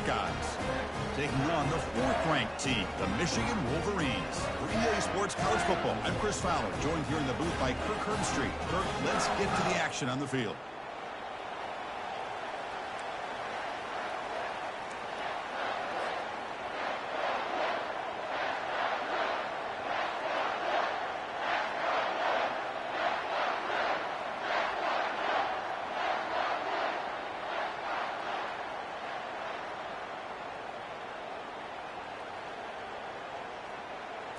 Buckeyes taking on the 4th-ranked team, the Michigan Wolverines. For EA Sports College Football, I'm Chris Fowler, joined here in the booth by Kirk Herbstreit. Kirk, let's get to the action on the field.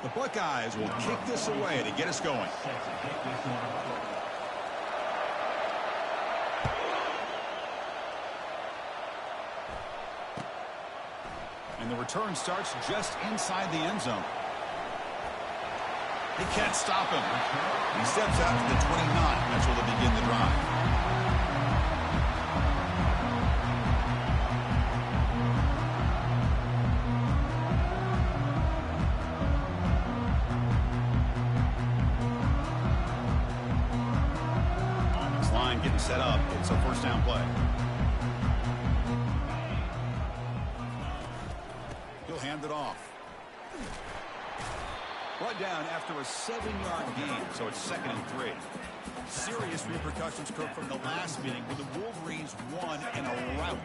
The Buckeyes will kick this away to get us going. And the return starts just inside the end zone. He can't stop him. He steps out to the 29. That's where they'll begin the drive. Getting set up. It's a first down play. He'll hand it off. Brought down after a 7-yard gain, so it's 2nd and 3. Serious repercussions, Kirk, from the last meeting where the Wolverines won in a rout.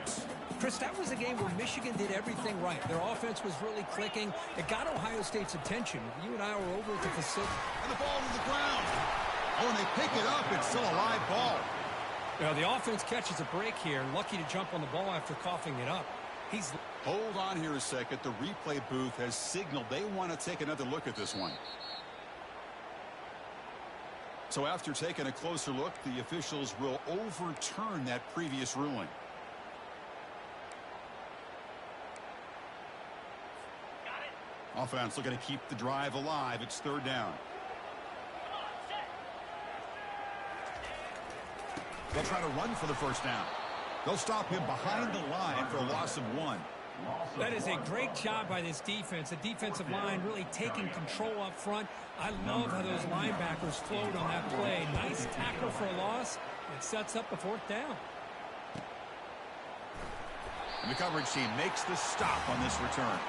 Chris, that was a game where Michigan did everything right. Their offense was really clicking. It got Ohio State's attention. You and I were over at the facility. And the ball to the ground. Oh, and they pick it up. It's still a live ball. You know, the offense catches a break here. Lucky to jump on the ball after coughing it up. Hold on here a second. The replay booth has signaled they want to take another look at this one. So after taking a closer look, the officials will overturn that previous ruling. Offense looking to keep the drive alive. It's 3rd down. They'll try to run for the first down. They'll stop him behind the line for a loss of 1. That is a great job by this defense. The defensive line really taking control up front. I love how those linebackers flowed on that play. Nice tackle for a loss. It sets up the 4th down. And the coverage team makes the stop on this return.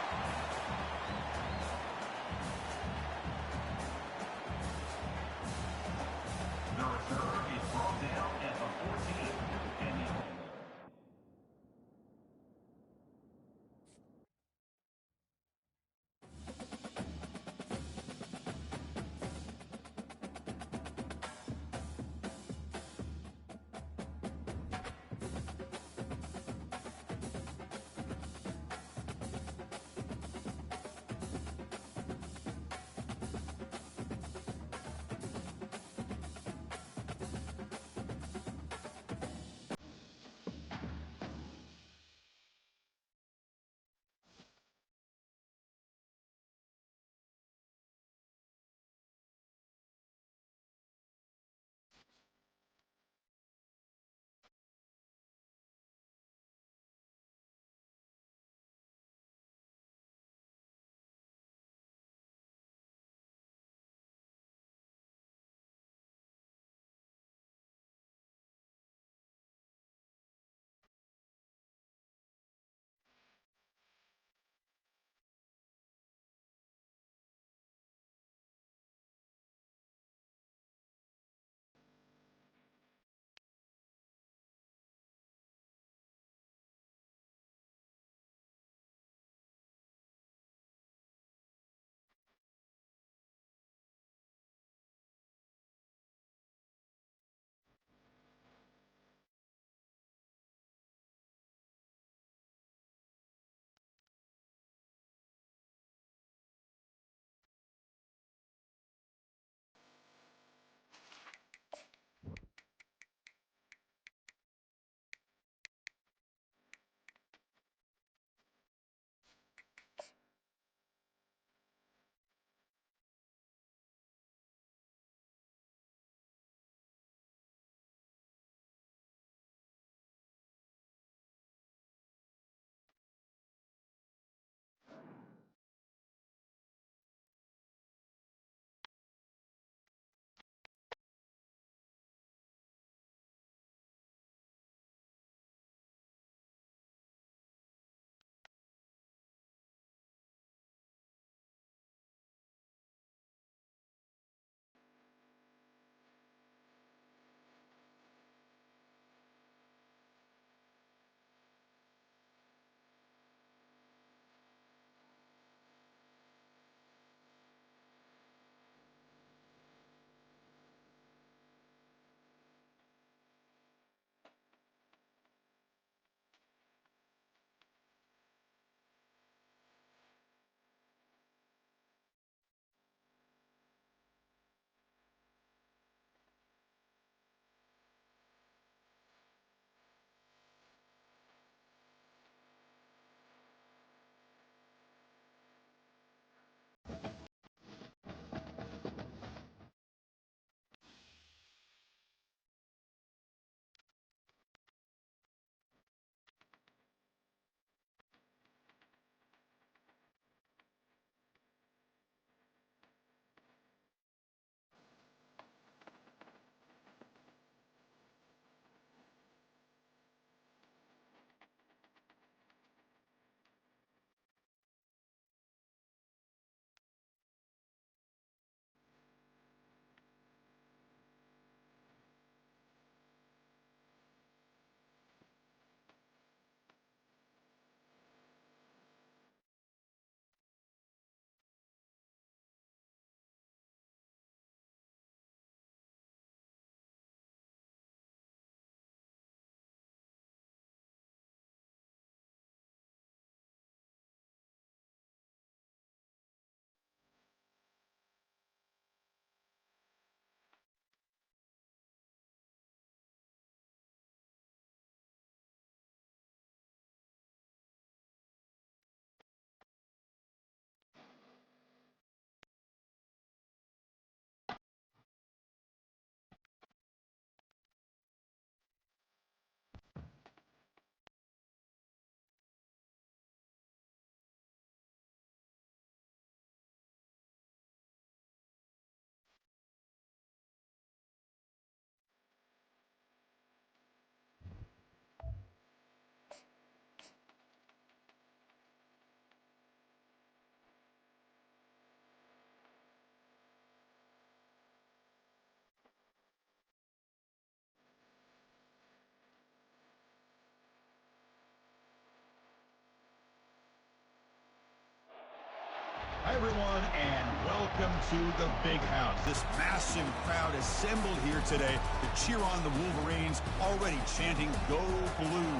everyone, and welcome to the Big House. This massive crowd assembled here today to cheer on the Wolverines, already chanting, "Go Blue."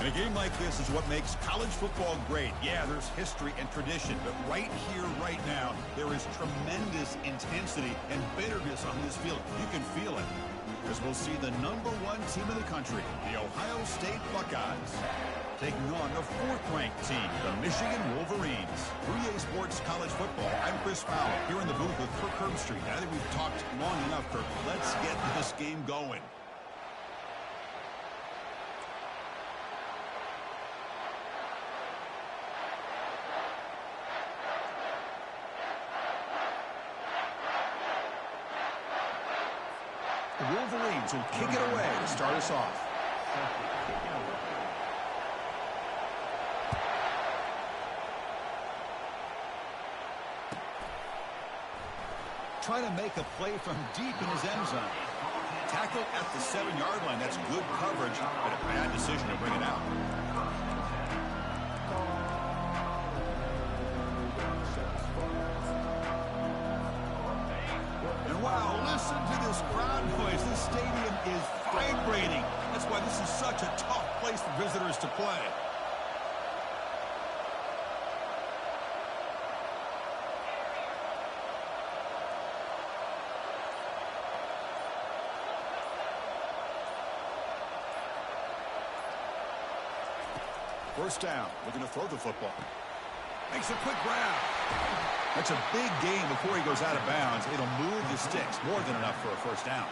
And a game like this is what makes college football great. Yeah, there's history and tradition, but right here, right now, there is tremendous intensity and bitterness on this field. You can feel it, as we'll see the #1 team in the country, the Ohio State Buckeyes, taking on the 4th-ranked team, the Michigan Wolverines. For EASports College Football, I'm Chris Fowler, here in the booth with Kirk Herbstreit. I think we've talked long enough, Kirk. Let's get this game going. The Wolverines will kick it away to start us off. Trying to make a play from deep in his end zone. Tackle at the 7-yard line. That's good coverage, but a bad decision to bring it out. And wow, listen to this crowd noise. This stadium is vibrating. That's why this is such a tough place for visitors to play. First down, looking to throw the football. Makes a quick grab. That's a big gain before he goes out of bounds. It'll move the sticks, more than enough for a first down.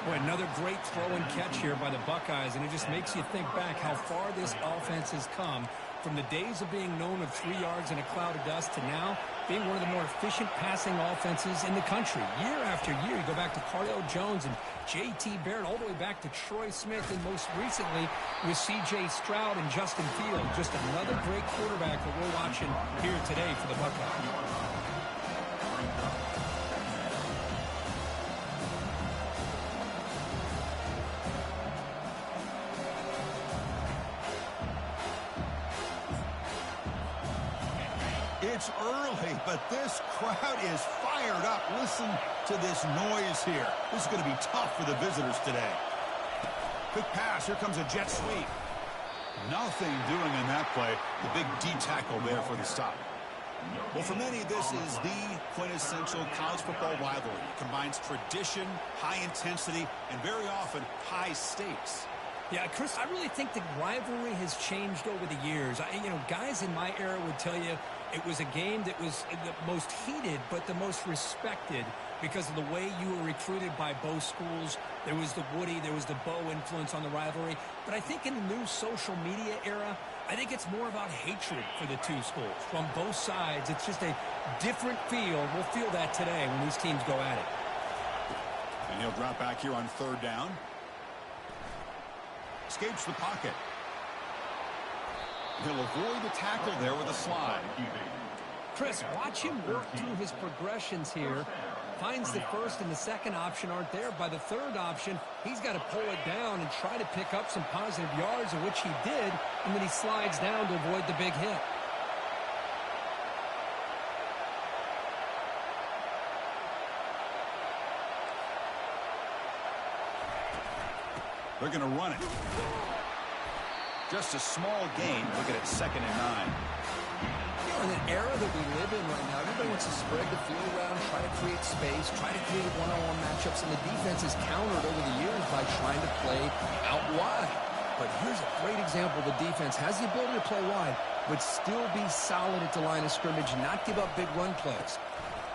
Boy, another great throw and catch here by the Buckeyes, and it just makes you think back how far this offense has come from the days of being known of 3 yards in a cloud of dust to now being one of the more efficient passing offenses in the country. Year after year, you go back to Cardale Jones and J.T. Barrett, all the way back to Troy Smith, and most recently with C.J. Stroud and Justin Fields. Just another great quarterback that we're watching here today for the Buckeyes. It's early, but this crowd is fired up. Listen to this noise here. This is going to be tough for the visitors today. Quick pass. Here comes a jet sweep. Nothing doing in that play. The big D tackle there for the stop. Well, for many, this is the quintessential college football rivalry. It combines tradition, high intensity, and very often high stakes. Yeah, Chris, I really think the rivalry has changed over the years. Guys in my era would tell you it was a game that was the most heated but the most respected because of the way you were recruited by both schools. There was the Woody, there was the Bo influence on the rivalry. But I think in the new social media era, I think it's more about hatred for the two schools. From both sides, it's just a different feel. We'll feel that today when these teams go at it. And he'll drop back here on 3rd down. Escapes the pocket. He'll avoid the tackle there with a slide. Chris, watch him work through his progressions here. Finds the first and the second option aren't there. By the third option, he's got to pull it down and try to pick up some positive yards, of which he did, and then he slides down to avoid the big hit. They're going to run it. Just a small gain. Look at it, 2nd and 9. In an era that we live in right now, everybody wants to spread the field around, try to create space, try to create one-on-one matchups, and the defense is countered over the years by trying to play out wide. But here's a great example. The defense has the ability to play wide, but still be solid at the line of scrimmage, not give up big run plays.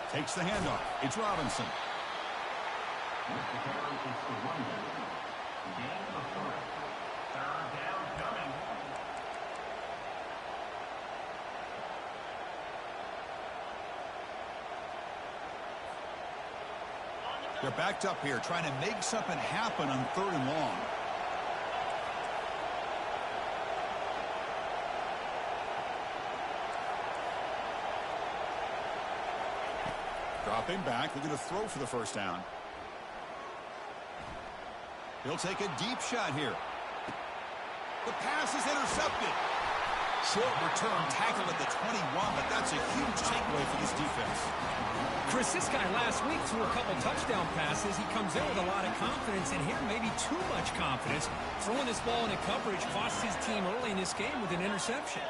Takes the handoff. It's Robinson. They're backed up here, trying to make something happen on 3rd and long. Dropping back, they're going to throw for the first down. He'll take a deep shot here. The pass is intercepted. short return tackle at the 21, but that's a huge takeaway for this defense. Chris, this guy last week threw a couple touchdown passes. He comes in with a lot of confidence, and here maybe too much confidence. Throwing this ball into coverage cost his team early in this game with an interception.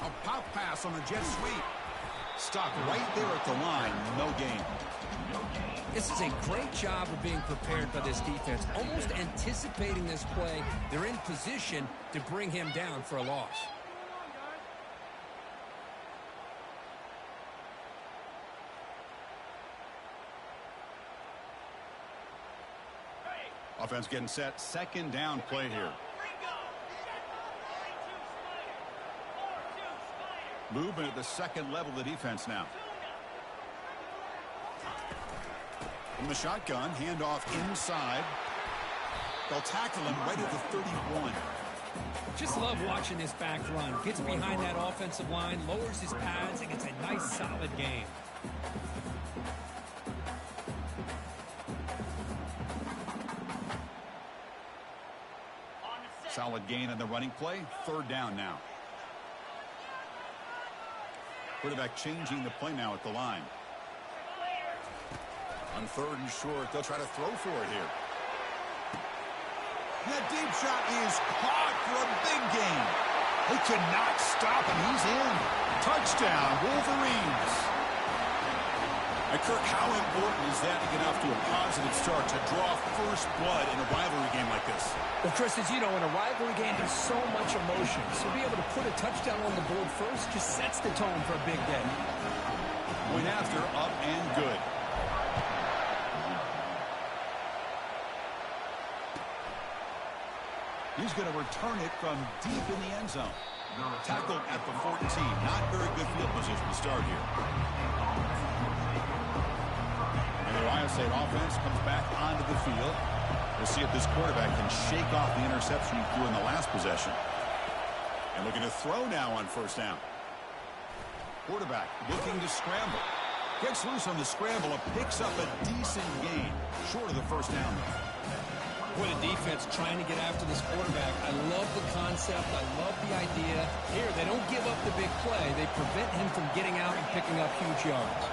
A pop pass on the jet sweep. Stopped right there at the line. No gain. This is a great job of being prepared by this defense, almost anticipating this play. They're in position to bring him down for a loss. Offense getting set. Second down play here. Movement at the second level of the defense now. From the shotgun, handoff inside. They'll tackle him right at the 31. Just love watching this back run. Gets behind that offensive line, lowers his pads, and gets a nice, solid game. Solid gain on the running play. Third down now. Quarterback changing the play now at the line. On third and short, they'll try to throw for it here. That deep shot is caught for a big gain. They cannot stop him. He's in. Touchdown, Wolverines. Kirk, how important is that to get off to a positive start, to draw first blood in a rivalry game like this? Well, Chris, as you know, in a rivalry game, there's so much emotion. So to be able to put a touchdown on the board first just sets the tone for a big day. Point after, up and good. He's going to return it from deep in the end zone. Tackled at the 14. Not very good field position to start here. And the Ohio State offense comes back onto the field. We'll see if this quarterback can shake off the interception he threw in the last possession. And looking to throw now on first down. Quarterback looking to scramble. Gets loose on the scramble and picks up a decent gain. Short of the first down. What a defense trying to get after this quarterback. I love the concept. I love the idea. Here, they don't give up the big play. They prevent him from getting out and picking up huge yards.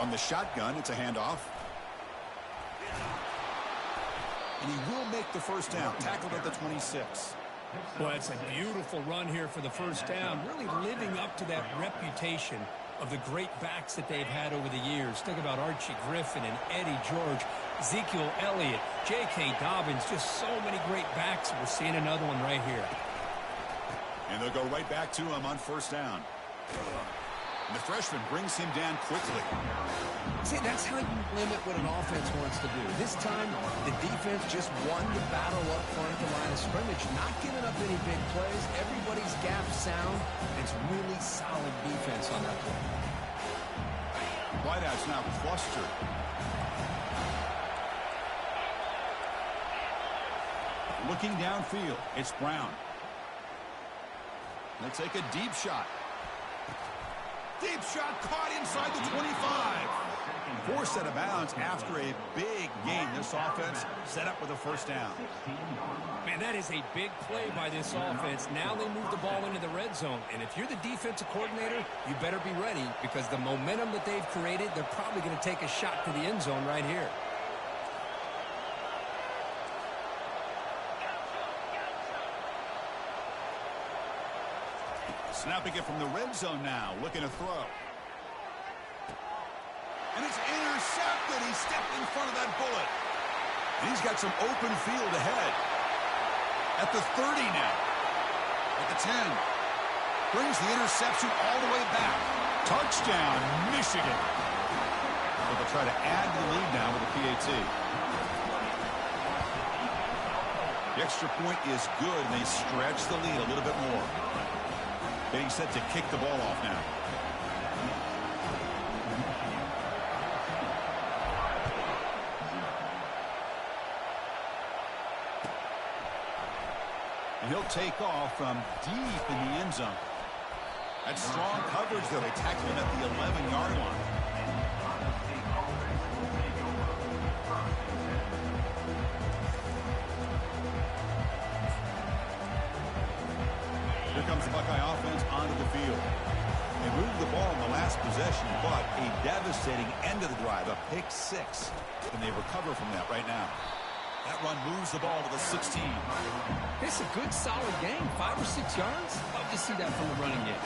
On the shotgun, it's a handoff. And he will make the first down. Tackled at the 26. Boy, it's a beautiful run here for the first down. Really living up to that reputation of the great backs that they've had over the years. Think about Archie Griffin and Eddie George, Ezekiel Elliott, J.K. Dobbins, just so many great backs. We're seeing another one right here. And they'll go right back to him on first down. And the freshman brings him down quickly. See, that's how you limit what an offense wants to do. This time, the defense just won the battle up front at the line of scrimmage, not giving up any big plays. Everybody's gap sound. It's really solid defense on that play. Wideouts now clustered. Looking downfield, it's Brown. They'll take a deep shot. Deep shot caught inside the 25. Forced out of bounds after a big gain. This offense set up with a first down. Man, that is a big play by this offense. Now they move the ball into the red zone. And if you're the defensive coordinator, you better be ready because the momentum that they've created, they're probably going to take a shot to the end zone right here. Snapping it from the red zone now, looking to throw. And it's intercepted. He stepped in front of that bullet. And he's got some open field ahead. At the 30 now. At the 10. Brings the interception all the way back. Touchdown, Michigan. So they'll try to add to the lead now with a PAT. The extra point is good, and they stretch the lead a little bit more. Getting set to kick the ball off now. And he'll take off from deep in the end zone. That's strong coverage, though. They tackle him at the 11-yard line. field. They moved the ball in the last possession, but a devastating end of the drive, a pick six. And they recover from that right now. That run moves the ball to the 16. It's a good, solid game. 5 or 6 yards. Love to see that from the running game.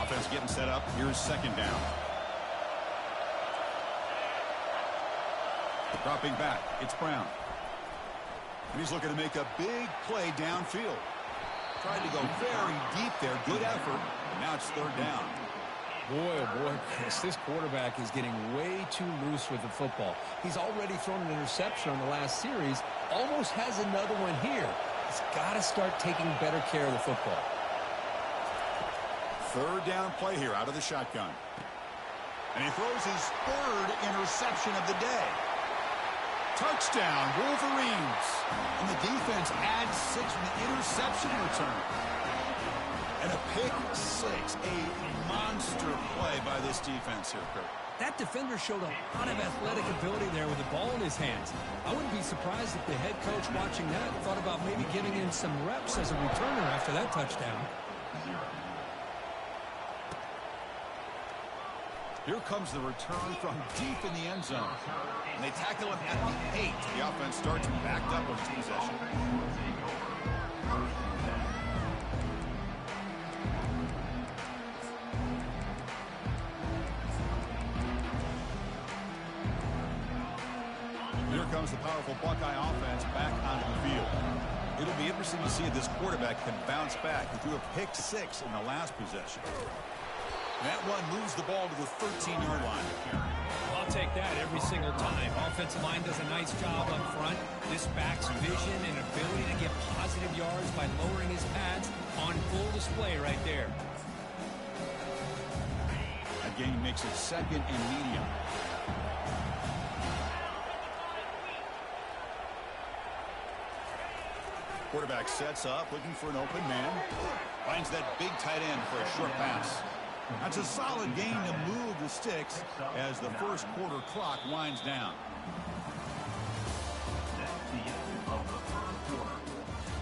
Offense getting set up. Here's second down. Dropping back, it's Brown. And he's looking to make a big play downfield. Tried to go very deep there. Good effort. And now it's third down. Boy, oh boy, Chris, this quarterback is getting way too loose with the football. He's already thrown an interception on the last series. Almost has another one here. He's got to start taking better care of the football. Third down play here out of the shotgun. And he throws his third interception of the day. Touchdown, Wolverines. And the defense adds 6 with the interception return. And a pick six, a monster play by this defense here, Kurt. That defender showed a lot of athletic ability there with the ball in his hands. I wouldn't be surprised if the head coach watching that thought about maybe giving him some reps as a returner after that touchdown. Here comes the return from deep in the end zone. And they tackle him at the 8. The offense starts backed up on his possession. Here comes the powerful Buckeye offense back onto the field. It'll be interesting to see if this quarterback can bounce back. He threw a pick six in the last possession. That one moves the ball to the 13-yard line. I'll take that every single time. Offensive line does a nice job up front. This back's vision and ability to get positive yards by lowering his pads on full display right there. That gain makes it second and medium. Quarterback sets up, looking for an open man. Finds that big tight end for a short pass. That's a solid gain to move the sticks as the first quarter clock winds down. That's the end of the first quarter.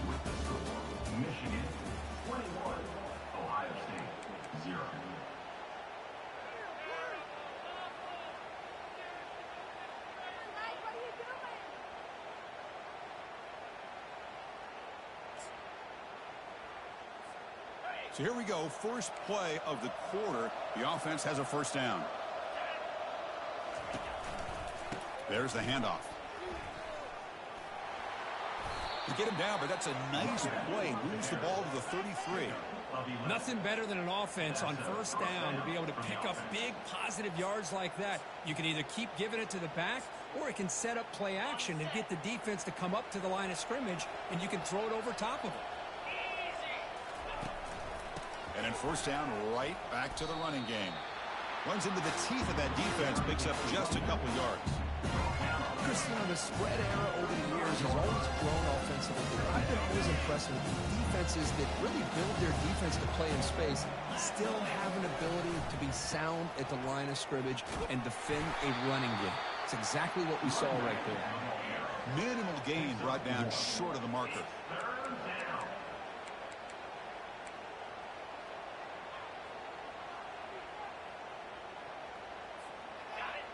With the score, Michigan 21, Ohio State 0. So here we go, first play of the quarter. The offense has a first down. There's the handoff. They get him down, but that's a nice play. Moves the ball to the 33. Nothing better than an offense on first down to be able to pick up big positive yards like that. You can either keep giving it to the back, or it can set up play action and get the defense to come up to the line of scrimmage, and you can throw it over top of it. And then first down, right back to the running game. Runs into the teeth of that defense, picks up just a couple yards. Chris, the spread era over the years has always grown offensively. I've been always impressed with the defenses that really build their defense to play in space, still have an ability to be sound at the line of scrimmage and defend a running game. It's exactly what we saw right there. Minimal gain brought down short of the marker.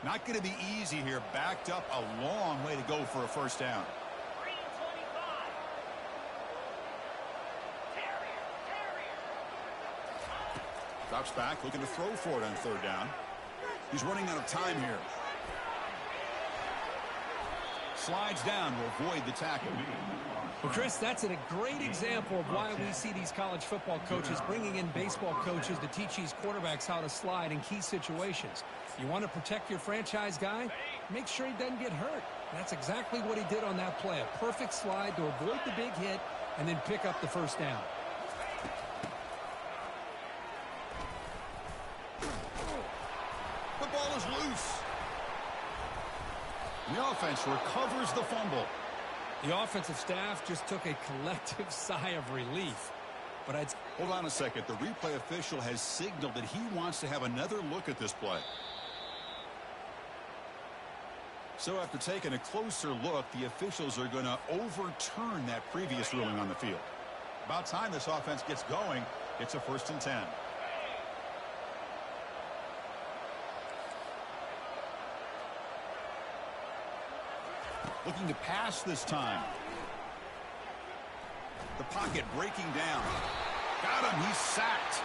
Not going to be easy here. Backed up a long way to go for a first down. Drops back, looking to throw for it on third down. He's running out of time here. Slides down to avoid the tackle. Well, Chris, that's a great example of why we see these college football coaches bringing in baseball coaches to teach these quarterbacks how to slide in key situations. You want to protect your franchise guy? Make sure he doesn't get hurt. That's exactly what he did on that play. A perfect slide to avoid the big hit and then pick up the first down. The ball is loose. The offense recovers the fumble. The offensive staff just took a collective sigh of relief. But Hold on a second. The replay official has signaled that he wants to have another look at this play. So after taking a closer look, the officials are going to overturn that previous ruling on the field. About time this offense gets going. It's a 1st and 10. Looking to pass this time. The pocket breaking down. Got him. He's sacked.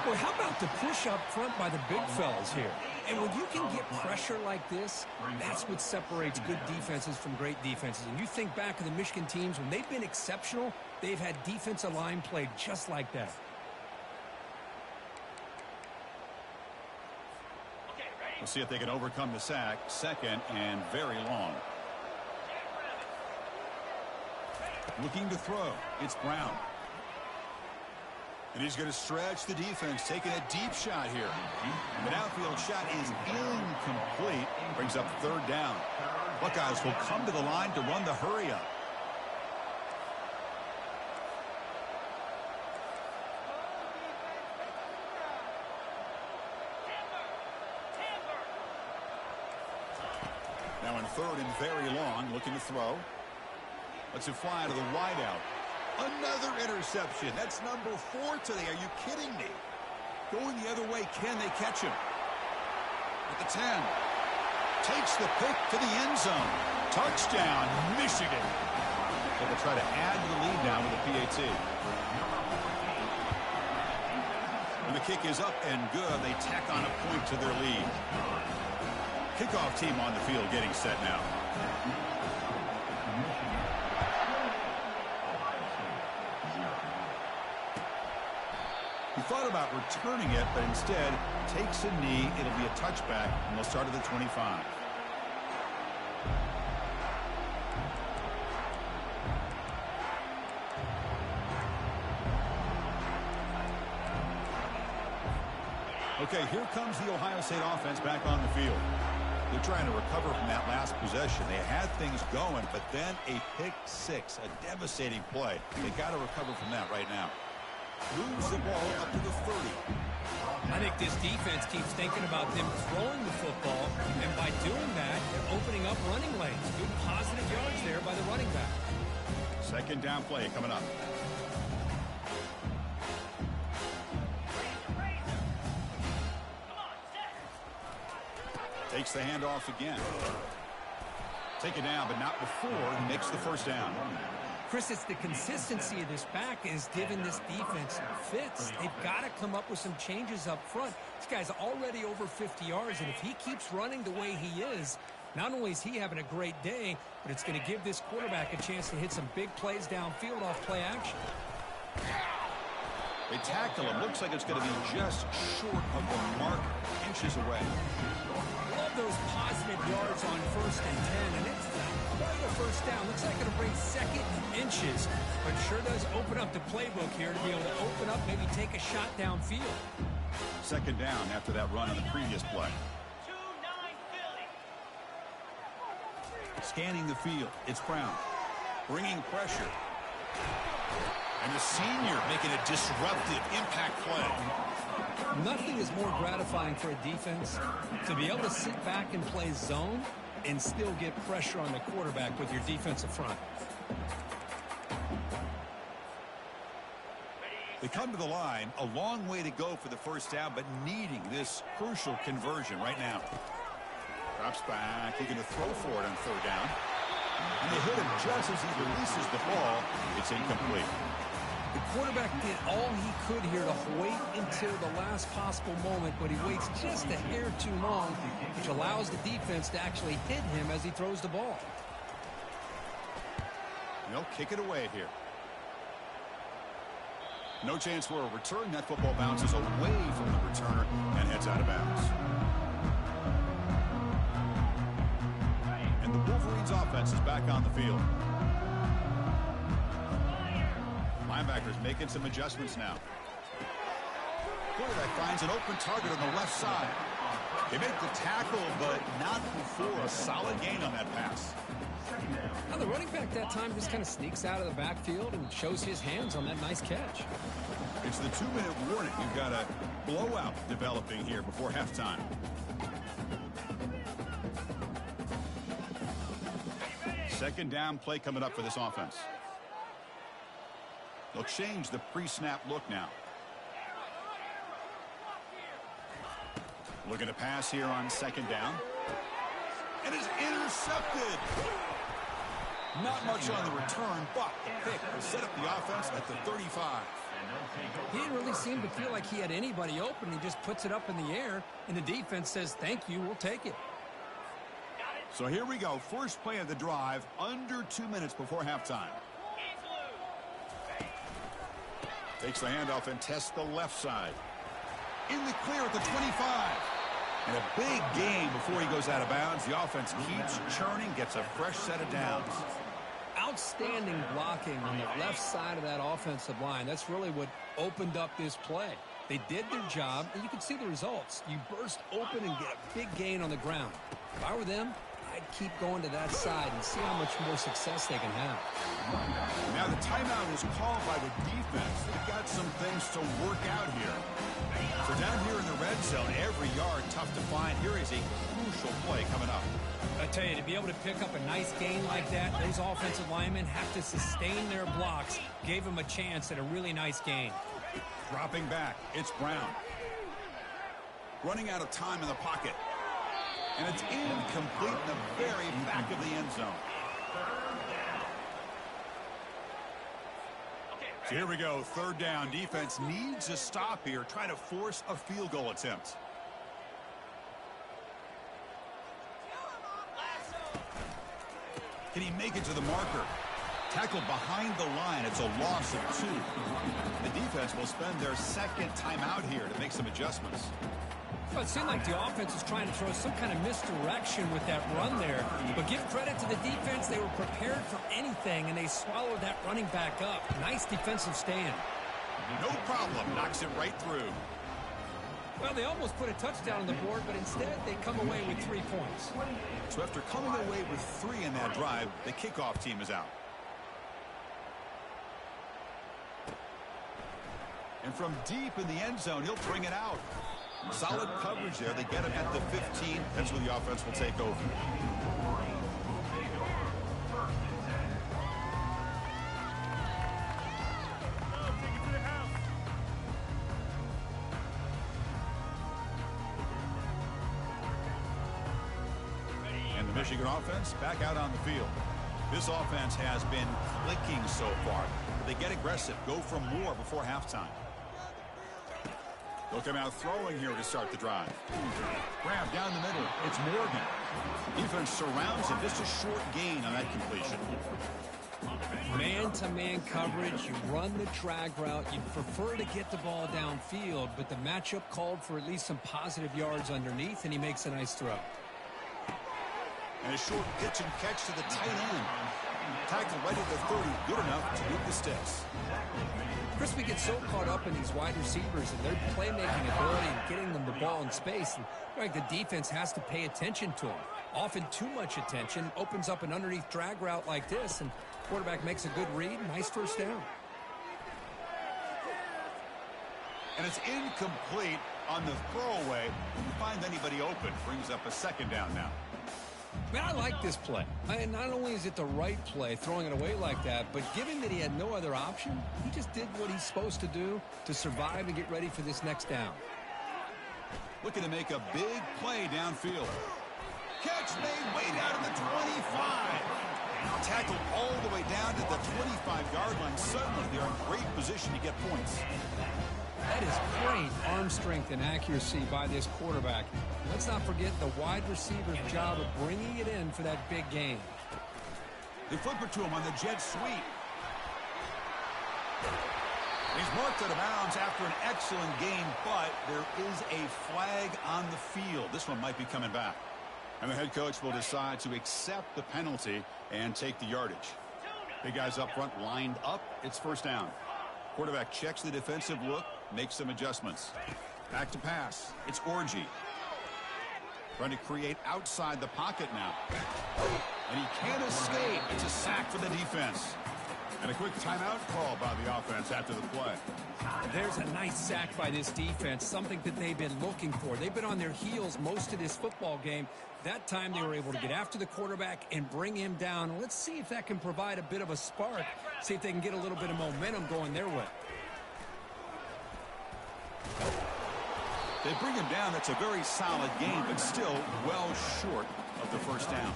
Boy, how about the push up front by the big fellas here? And when you can get pressure like this, that's what separates good defenses from great defenses. And you think back to the Michigan teams, when they've been exceptional, they've had defensive line played just like that. We'll see if they can overcome the sack. 2nd and very long. Looking to throw. It's Brown. And he's going to stretch the defense, taking a deep shot here. The downfield shot is incomplete. Brings up 3rd down. Buckeyes will come to the line to run the hurry up. Now in 3rd and very long, looking to throw. Lets it fly to the wideout. Another interception. That's number 4 today. Are you kidding me? Going the other way. Can they catch him? At the 10. Takes the pick to the end zone. Touchdown, Michigan. They will try to add to the lead now with a PAT. When the kick is up and good, they tack on a point to their lead. Kickoff team on the field getting set now. He thought about returning it, but instead takes a knee. It'll be a touchback, and they'll start at the 25. Okay, here comes the Ohio State offense back on the field. They're trying to recover from that last possession. They had things going, but then a pick 6, a devastating play. They got to recover from that right now. Moves the ball up to the 30. I think this defense keeps thinking about them throwing the football, and by doing that, they're opening up running lanes. Good positive yards there by the running back. 2nd down play coming up. Takes the handoff again. Take it down, but not before he makes the 1st down. Chris, it's the consistency of this back is giving this defense fits. They've got to come up with some changes up front. This guy's already over 50 yards, and if he keeps running the way he is, not only is he having a great day, but it's going to give this quarterback a chance to hit some big plays downfield off play action. They tackle him. Looks like it's going to be just short of the mark, inches away. Love those positive yards on 1st and 10, and it's quite a 1st down. Looks like it'll bring 2nd and inches, but sure does open up the playbook here to be able to open up, maybe take a shot downfield. 2nd down after that run on the previous play. Scanning the field. It's Brown. Bringing pressure. And the senior making a disruptive impact play. Nothing is more gratifying for a defense to be able to sit back and play zone and still get pressure on the quarterback with your defensive front. They come to the line, a long way to go for the 1st down, but needing this crucial conversion right now. Drops back. He's going to throw for it on 3rd down. And they hit him just as he releases the ball. It's incomplete. The quarterback did all he could here to wait until the last possible moment, but he waits just a hair too long, which allows the defense to actually hit him as he throws the ball. They'll kick it away here. No chance for a return. That football bounces away from the returner and heads out of bounds. And the Wolverines offense is back on the field. Linebackers making some adjustments now. Quarterback finds an open target on the left side. They make the tackle, but not before a solid gain on that pass. Now the running back that time just kind of sneaks out of the backfield and shows his hands on that nice catch. It's the 2-minute warning. You've got a blowout developing here before halftime. Second down play coming up for this offense. They'll change the pre-snap look now. Looking to pass here on second down. And it's intercepted. Not much on the return, but the pick will set up the offense at the 35. He didn't really seem to feel like he had anybody open. He just puts it up in the air, and the defense says, thank you, we'll take it. So here we go. First play of the drive, under 2 minutes before halftime. Takes the handoff and tests the left side. In the clear at the 25. And a big gain before he goes out of bounds. The offense keeps churning, gets a fresh set of downs. Outstanding blocking on the left side of that offensive line. That's really what opened up this play. They did their job, and you can see the results. You burst open and get a big gain on the ground. If I were them, I'd keep going to that side and see how much more success they can have. Now the timeout is called by the defense. They've got some things to work out here. So down here in the red zone, every yard tough to find. Here is a crucial play coming up. I tell you, to be able to pick up a nice gain like that, those offensive linemen have to sustain their blocks. Gave them a chance at a really nice gain. Dropping back, it's Brown. Running out of time in the pocket. And it's incomplete in the very back of the end zone. So here we go, third down. Defense needs a stop here, trying to force a field goal attempt. Can he make it to the marker? Tackled behind the line. It's a loss of 2. The defense will spend their second timeout here to make some adjustments. Well, it seemed like the offense was trying to throw some kind of misdirection with that run there. But give credit to the defense. They were prepared for anything, and they swallowed that running back up. Nice defensive stand. No problem. Knocks it right through. Well, they almost put a touchdown on the board, but instead they come away with 3 points. So after coming away with 3 in that drive, the kickoff team is out. And from deep in the end zone, he'll bring it out. Solid coverage there. They get him at the 15. That's where the offense will take over. And the Michigan offense back out on the field. This offense has been clicking so far. They get aggressive, go for more before halftime. They'll come out throwing here to start the drive. Grab down the middle. It's Morgan. Defense surrounds him. Just a short gain on that completion. Man-to-man coverage. You run the drag route. You prefer to get the ball downfield, but the matchup called for at least some positive yards underneath, and he makes a nice throw. And a short pitch and catch to the tight end. Tackled right at the 30. Good enough to move the sticks. Chris, we get so caught up in these wide receivers and their playmaking ability and getting them the ball in space. And like the defense has to pay attention to them. Often too much attention opens up an underneath drag route like this, and quarterback makes a good read. Nice first down. And it's incomplete on the throwaway. Didn't find anybody open. Brings up a second down now. Man, I like this play. And not only is it the right play, throwing it away like that, but given that he had no other option, he just did what he's supposed to do to survive and get ready for this next down. Looking to make a big play downfield. Catch made way down to the 25. Tackled all the way down to the 25-yard line. Suddenly, they're in great position to get points. That is great arm strength and accuracy by this quarterback. Let's not forget the wide receiver's job of bringing it in for that big game. They flip it to him on the jet sweep. He's marked out of bounds after an excellent game, but there is a flag on the field. This one might be coming back. And the head coach will decide to accept the penalty and take the yardage. Big guys up front lined up. It's first down. Quarterback checks the defensive look, makes some adjustments. Back to pass. It's Orgy. Trying to create outside the pocket now. And he can't escape. It's a sack for the defense. And a quick timeout call by the offense after the play. There's a nice sack by this defense, something that they've been looking for. They've been on their heels most of this football game. That time they were able to get after the quarterback and bring him down. Let's see if that can provide a bit of a spark, see if they can get a little bit of momentum going their way. They bring him down. That's a very solid game, but still well short of the first down.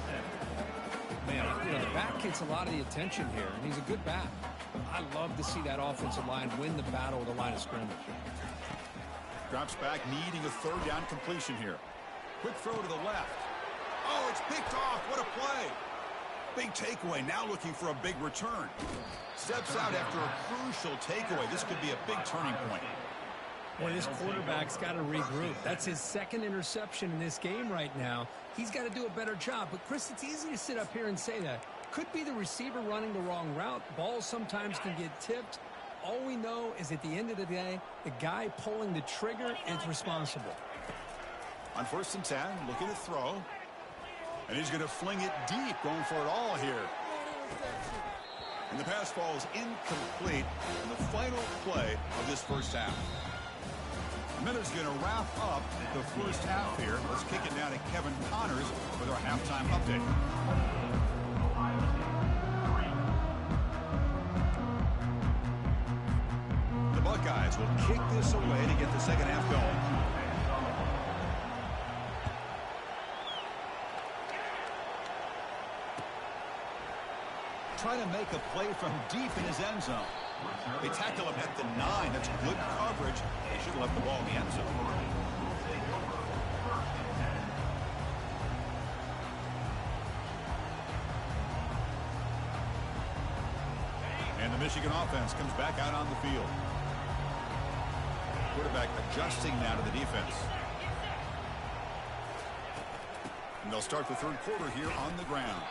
Man, the back gets a lot of the attention here, and he's a good back. I love to see that offensive line win the battle with the line of scrimmage. Drops back, needing a third down completion here. Quick throw to the left. Oh, it's picked off. What a play. Big takeaway. Now looking for a big return. Steps out after a crucial takeaway. This could be a big turning point. Boy, this quarterback's got to regroup. That's his second interception in this game right now. He's got to do a better job. But, Chris, it's easy to sit up here and say that. Could be the receiver running the wrong route. Balls sometimes can get tipped. All we know is at the end of the day, the guy pulling the trigger is responsible. On 1st and 10, looking to throw. And he's going to fling it deep, going for it all here. And the pass falls incomplete in the final play of this first half. Miller's going to wrap up the first half here. Let's kick it down to Kevin Connors with our halftime update. The Buckeyes will kick this away to get the second half going. Trying to make a play from deep in his end zone. They tackle him at the 9. That's good coverage. They should have left the ball in the end zone. And the Michigan offense comes back out on the field. Quarterback adjusting now to the defense. And they'll start the third quarter here on the ground.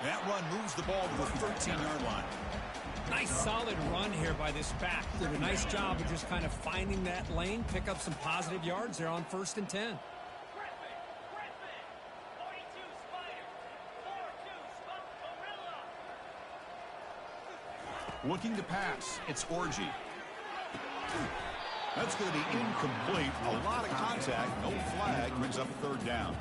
That run moves the ball to the 13-yard line. Nice solid run here by this back. Did a nice job of just kind of finding that lane, pick up some positive yards there on 1st and 10. Looking to pass. It's Orgy. That's going to be incomplete. A lot of contact. No flag. Brings up 3rd down.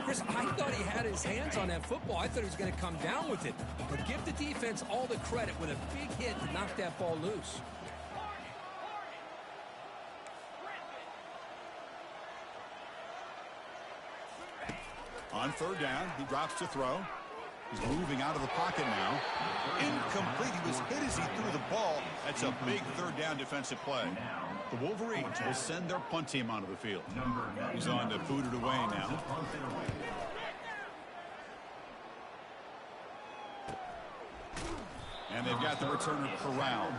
Chris, I thought he had his hands on that football. I thought he was going to come down with it. But give the defense all the credit with a big hit to knock that ball loose. On 3rd down, he drops to throw. He's moving out of the pocket now. Incomplete. He was hit as he threw the ball. That's a big 3rd down defensive play. The Wolverines will send their punt team onto the field. He's on to boot it away now. And they've got the returner corralled.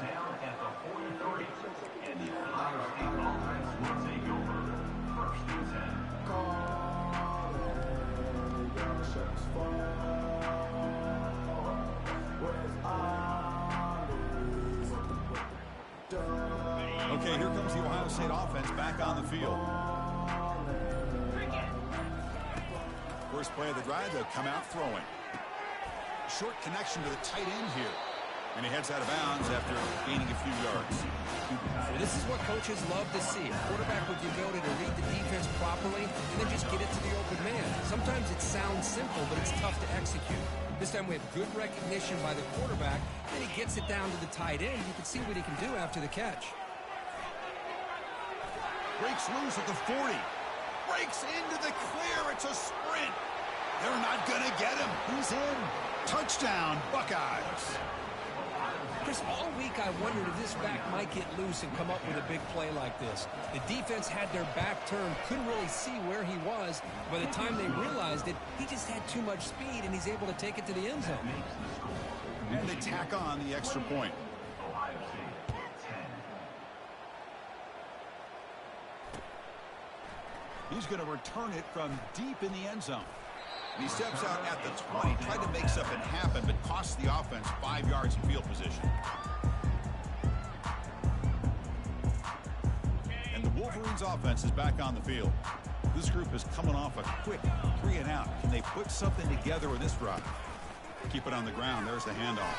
Okay, here comes the Ohio State offense back on the field. First play of the drive, they'll come out throwing. Short connection to the tight end here. And he heads out of bounds after gaining a few yards. This is what coaches love to see. A quarterback with the ability to read the defense properly and then just get it to the open man. Sometimes it sounds simple, but it's tough to execute. This time we have good recognition by the quarterback, and he gets it down to the tight end. You can see what he can do after the catch. Breaks loose at the 40. Breaks into the clear. It's a sprint. They're not going to get him. He's in. Touchdown, Buckeyes. Chris, all week I wondered if this back might get loose and come up with a big play like this. The defense had their back turned, couldn't really see where he was. By the time they realized it, he just had too much speed, and he's able to take it to the end zone. And they tack on the extra point. He's going to return it from deep in the end zone. And he steps out at the 20, tried to make something happen, but cost the offense 5 yards in field position. And the Wolverines offense is back on the field. This group is coming off a quick 3-and-out. Can they put something together with this drive? Keep it on the ground. There's the handoff.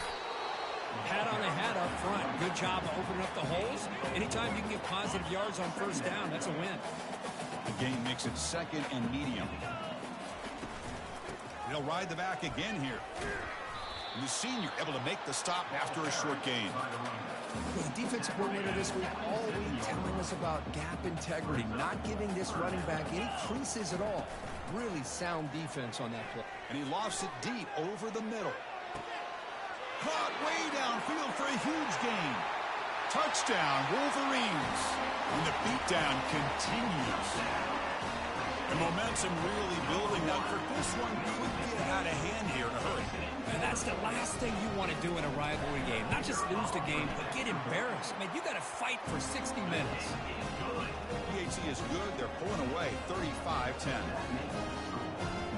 Pat on the hat up front. Good job of opening up the holes. Anytime you can get positive yards on first down, that's a win. The game makes it 2nd and medium. They'll ride the back again here. And the senior able to make the stop after a short gain. The defensive coordinator this week all week telling us about gap integrity, not giving this running back any creases at all. Really sound defense on that play. And he lofts it deep over the middle. Caught way downfield for a huge gain. Touchdown, Wolverines. And the beatdown continues. The momentum really building up, for this one could get out of hand here in a hurry. And that's the last thing you want to do in a rivalry game. Not just lose the game, but get embarrassed. Man, you got to fight for 60 minutes. PAT is good. They're pulling away 35-10.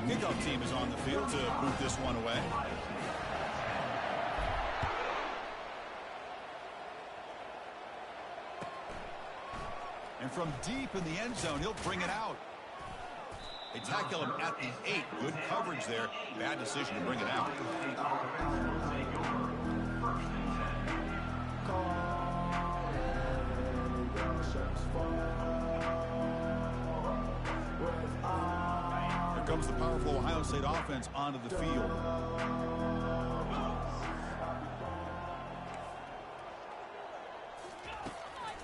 Kickoff team is on the field to move this one away. And from deep in the end zone, he'll bring it out. They tackle him at the 8. Good coverage there. Bad decision to bring it out. Here comes the powerful Ohio State offense onto the field.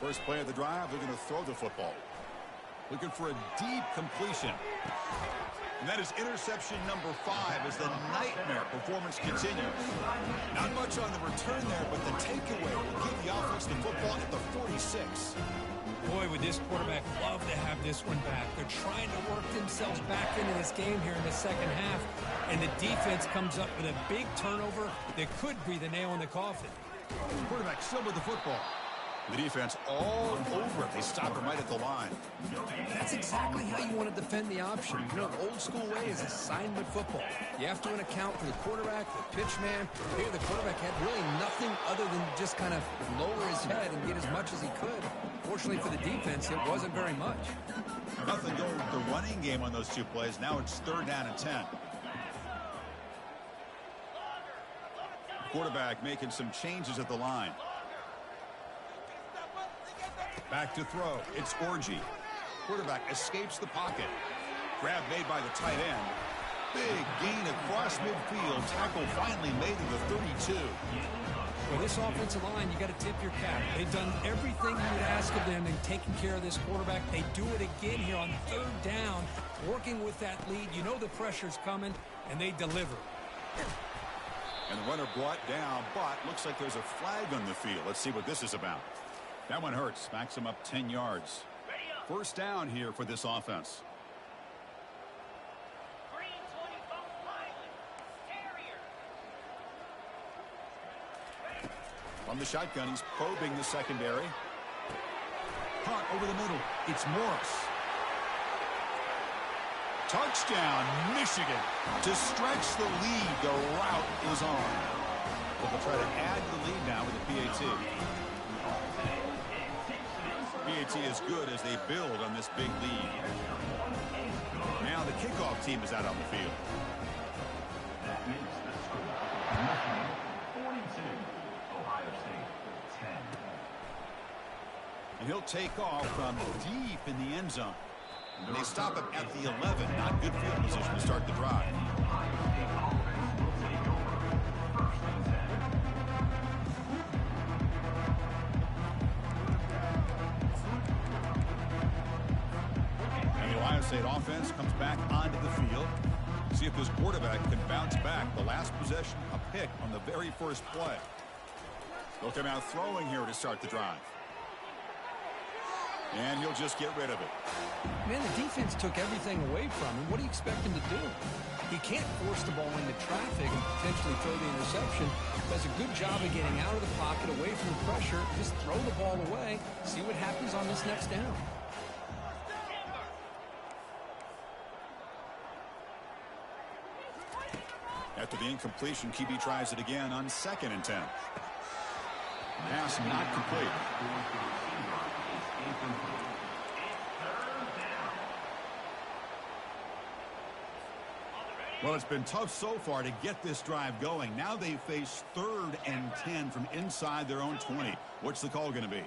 First play of the drive, they're going to throw the football. Looking for a deep completion. And that is interception number 5 as the nightmare performance continues. Not much on the return there, but the takeaway will give the offense the football at the 46. Boy, would this quarterback love to have this one back. They're trying to work themselves back into this game here in the second half. And the defense comes up with a big turnover that could be the nail in the coffin. Quarterback still with the football. The defense all over it. They stop him right at the line. That's exactly how you want to defend the option. You know, the old school way is assignment football. You have to account for the quarterback, the pitch man. Here, the quarterback had really nothing other than just kind of lower his head and get as much as he could. Fortunately for the defense, it wasn't very much. Nothing going with the running game on those 2 plays. Now it's 3rd down and 10. Quarterback making some changes at the line. Back to throw. It's Orgy. Quarterback escapes the pocket. Grab made by the tight end. Big gain across midfield. Tackle finally made to the 32. Well, this offensive line, you got to tip your cap. They've done everything you would ask of them in taking care of this quarterback. They do it again here on 3rd down, working with that lead. You know the pressure's coming, and they deliver. And the runner brought down, but looks like there's a flag on the field. Let's see what this is about. That one hurts. Backs him up 10 yards. First down here for this offense. From the shotgun, he's probing the secondary. Caught over the middle. It's Morris. Touchdown, Michigan. To stretch the lead, the route is on. But they'll try to add to the lead now with the PAT. PAT is good as they build on this big lead. Now the kickoff team is out on the field. That is the score. Michigan 42, Ohio State 10. And he'll take off from deep in the end zone. And they stop him at the 11. Not good field position to start the drive. State offense comes back onto the field. See if this quarterback can bounce back. The last possession, a pick on the very first play. They'll come out throwing here to start the drive. And he'll just get rid of it. Man, the defense took everything away from him. What do you expect him to do? He can't force the ball into traffic and potentially throw the interception. Does a good job of getting out of the pocket, away from the pressure. Just throw the ball away. See what happens on this next down. After the incompletion, QB tries it again on 2nd and 10. Pass not complete. Well, it's been tough so far to get this drive going. Now they face 3rd and 10 from inside their own 20. What's the call going to be?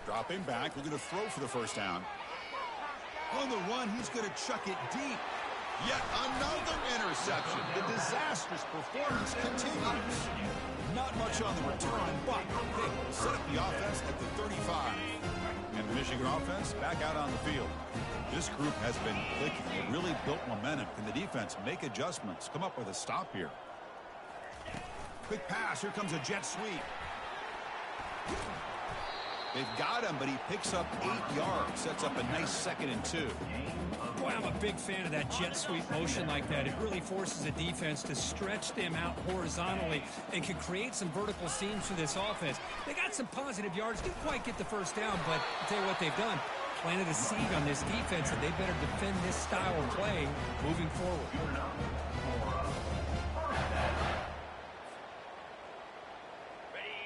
Dropping back, looking to throw for the first down. On the run, he's going to chuck it deep. Yet another interception. The disastrous performance continues. Not much on the return, but they set up the offense at the 35. And the Michigan offense back out on the field. This group has been clicking. It really built momentum. Can the defense make adjustments? Come up with a stop here. Quick pass. Here comes a jet sweep. They've got him, but he picks up 8 yards. Sets up a nice 2nd and 2. Boy, I'm a big fan of that jet sweep motion like that. It really forces a defense to stretch them out horizontally and can create some vertical seams for this offense. They got some positive yards. Didn't quite get the first down, but I'll tell you what they've done. Planted a seed on this defense, and they better defend this style of play moving forward.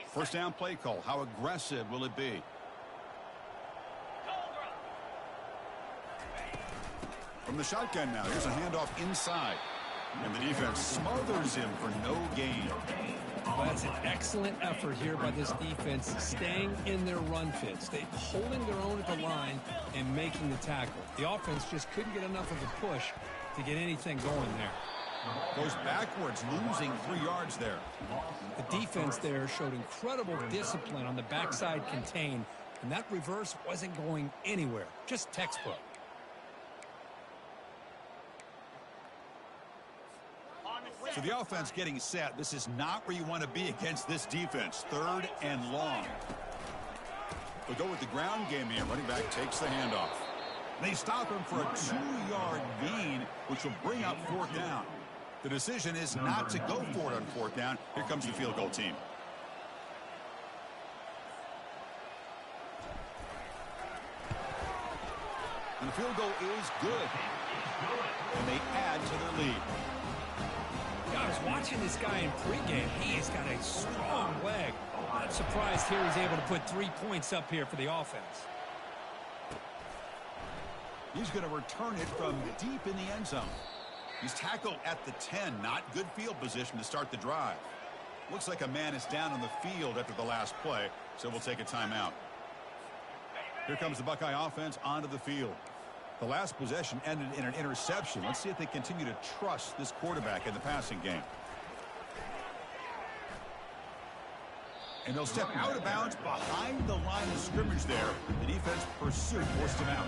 First down play call. How aggressive will it be? From the shotgun now. Here's a handoff inside. And the defense smothers him for no gain. Well, that's an excellent effort here by this defense, staying in their run fits. They're holding their own at the line and making the tackle. The offense just couldn't get enough of a push to get anything going there. Goes backwards, losing 3 yards there. The defense there showed incredible discipline on the backside contain, and that reverse wasn't going anywhere. Just textbook. So the offense getting set. This is not where you want to be against this defense. 3rd and long. They'll go with the ground game here. Running back takes the handoff. They stop him for a 2-yard gain, which will bring up 4th down. The decision is not to go for it on 4th down. Here comes the field goal team. And the field goal is good. And they add to their lead. I was watching this guy in pregame. He has got a strong leg. I'm surprised here he's able to put 3 points up here for the offense. He's going to return it from deep in the end zone. He's tackled at the 10. Not good field position to start the drive. Looks like a man is down on the field after the last play, so we'll take a timeout. Here comes the Buckeye offense onto the field. The last possession ended in an interception. Let's see if they continue to trust this quarterback in the passing game. And they'll step out of bounds behind the line of scrimmage there. The defense pursued, forced him out.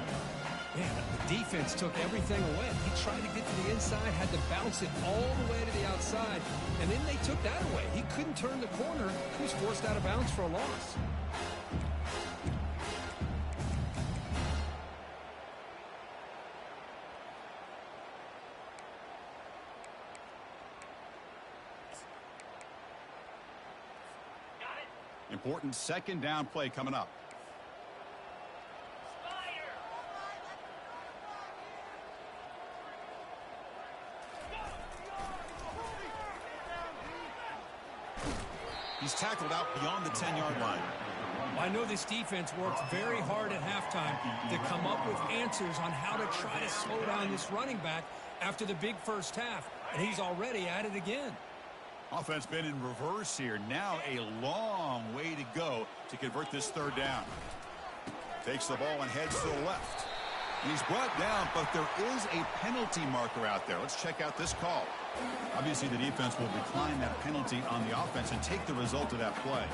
Man, the defense took everything away. He tried to get to the inside, had to bounce it all the way to the outside, and then they took that away. He couldn't turn the corner. He was forced out of bounds for a loss. Important 2nd down play coming up. He's tackled out beyond the 10-yard line. I know this defense worked very hard at halftime to come up with answers on how to try to slow down this running back after the big first half, and he's already at it again. Offense been in reverse here. Now a long way to go to convert this 3rd down. Takes the ball and heads to the left. And he's brought down, but there is a penalty marker out there. Let's check out this call. Obviously, the defense will decline that penalty on the offense and take the result of that play.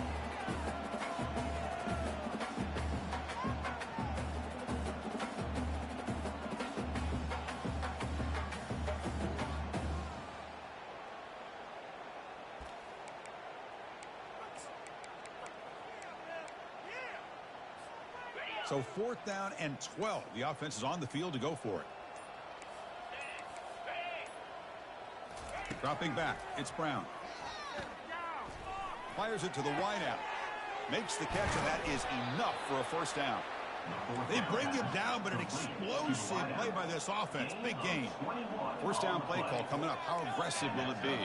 So 4th down and 12. The offense is on the field to go for it. Dropping back. It's Brown. Fires it to the wideout. Makes the catch, and that is enough for a first down. They bring him down, but an explosive play by this offense. Big gain. First down play call coming up. How aggressive will it be?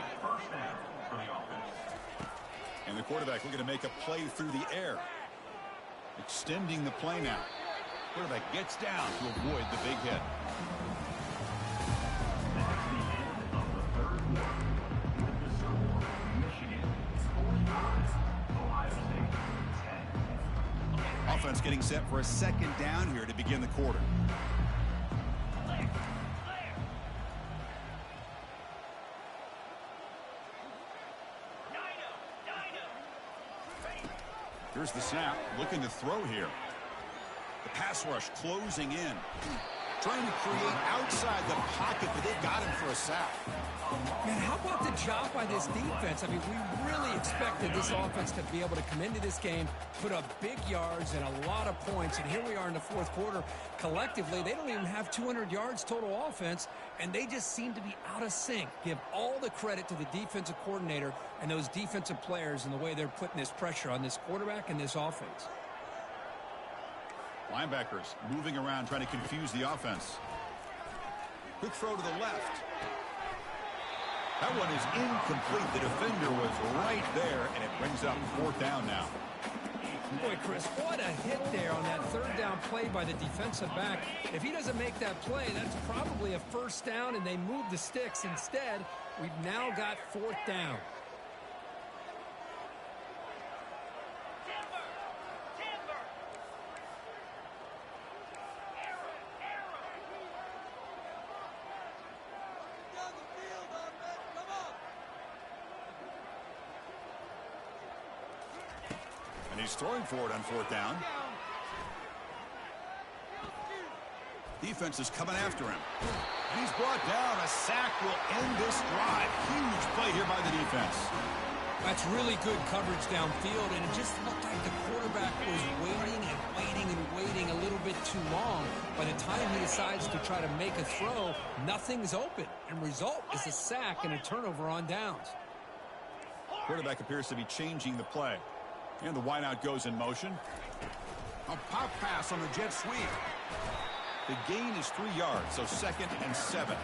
And the quarterback looking to make a play through the air. Extending the play now. Quarterback gets down to avoid the big hit. Offense getting set for a second down here to begin the quarter. Here's the snap, looking to throw here. The pass rush closing in. Trying to create outside the pocket, but they've got him for a sack. Man, how about the job by this defense? I mean, we really expected this offense to be able to come into this game, put up big yards and a lot of points, and here we are in the fourth quarter. Collectively, they don't even have 200 yards total offense, and they just seem to be out of sync. Give all the credit to the defensive coordinator and those defensive players and the way they're putting this pressure on this quarterback and this offense. Linebackers moving around, trying to confuse the offense. Quick throw to the left. That one is incomplete. The defender was right there, and it brings up fourth down now. Boy, Chris, what a hit there on that third down play by the defensive back. If he doesn't make that play, that's probably a first down, and they move the sticks. Instead, we've now got fourth down. He's throwing for it on fourth down. Defense is coming after him. And he's brought down. A sack will end this drive. Huge play here by the defense. That's really good coverage downfield, and it just looked like the quarterback was waiting and waiting and waiting a little bit too long. By the time he decides to try to make a throw, nothing's open. And result is a sack and a turnover on downs. Quarterback appears to be changing the play. And the wideout goes in motion. A pop pass on the jet sweep. The gain is 3 yards, so 2nd and 7.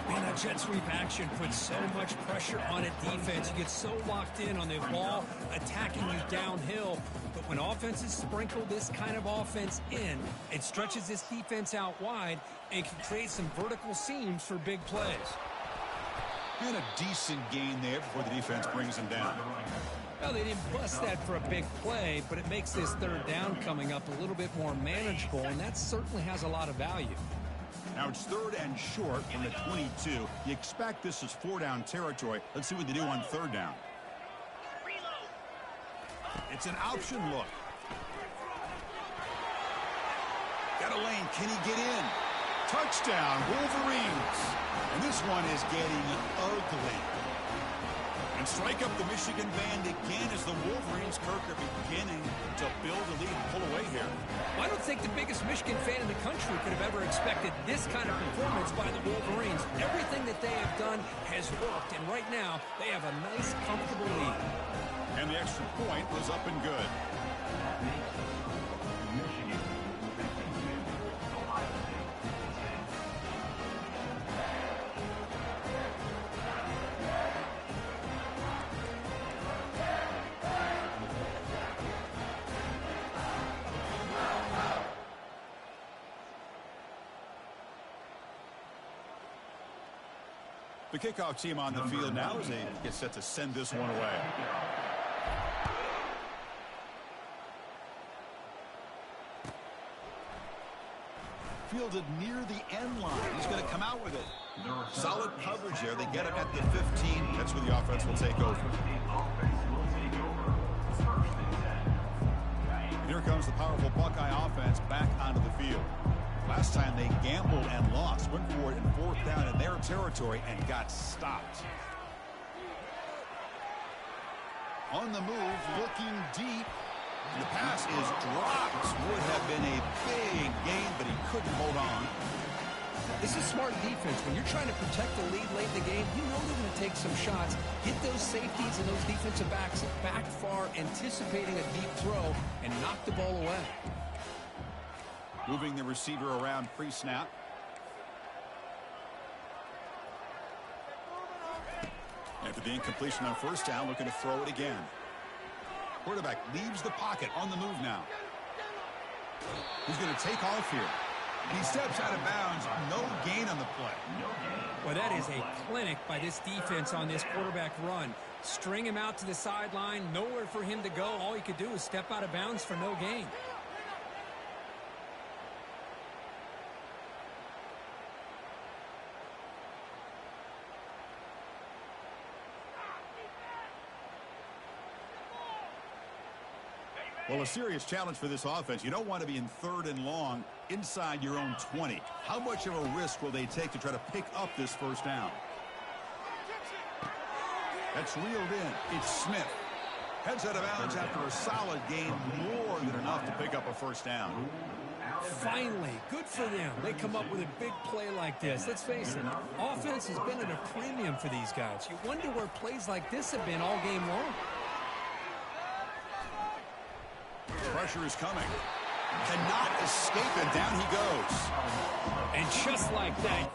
Man, that jet sweep action puts so much pressure on a defense. You get so locked in on the ball attacking you downhill. But when offenses sprinkle this kind of offense in, it stretches this defense out wide and can create some vertical seams for big plays. And a decent gain there before the defense brings him down. Well, they didn't bust that for a big play, but it makes this third down coming up a little bit more manageable, and that certainly has a lot of value. Now it's 3rd and short from the 22. You expect this is 4-down territory. Let's see what they do on 3rd down. It's an option look. Got a lane. Can he get in? Touchdown, Wolverines. And this one is getting ugly. And strike up the Michigan band again as the Wolverines, Kirk, are beginning to build a lead and pull away here. I don't think the biggest Michigan fan in the country could have ever expected this kind of performance by the Wolverines. Everything that they have done has worked, and right now they have a nice, comfortable lead. And the extra point was up and good. The kickoff team on the field now as they get set to send this one away. Fielded near the end line. He's going to come out with it. Solid coverage there. They get him at the 15. That's where the offense will take over. And here comes the powerful Buckeye offense back onto the field. Last time they gambled and lost. Went for it in 4th down in their territory and got stopped. On the move, looking deep. The pass is dropped. Would have been a big gain, but he couldn't hold on. This is smart defense. When you're trying to protect the lead late in the game, you know they're going to take some shots. Get those safeties and those defensive backs back far, anticipating a deep throw, and knock the ball away. Moving the receiver around pre-snap. After the incompletion on first down, looking to throw it again. Quarterback leaves the pocket on the move now. He's going to take off here. He steps out of bounds. No gain on the play. Well, that is a clinic by this defense on this quarterback run. String him out to the sideline. Nowhere for him to go. All he could do is step out of bounds for no gain. Well, a serious challenge for this offense. You don't want to be in 3rd and long inside your own 20. How much of a risk will they take to try to pick up this first down? That's reeled in. It's Smith. Heads out of bounds after a solid gain, more than enough to pick up a first down. Finally, good for them. They come up with a big play like this. Let's face it, offense has been at a premium for these guys. You wonder where plays like this have been all game long. Pressure is coming. Cannot escape it. Down he goes. And just like that.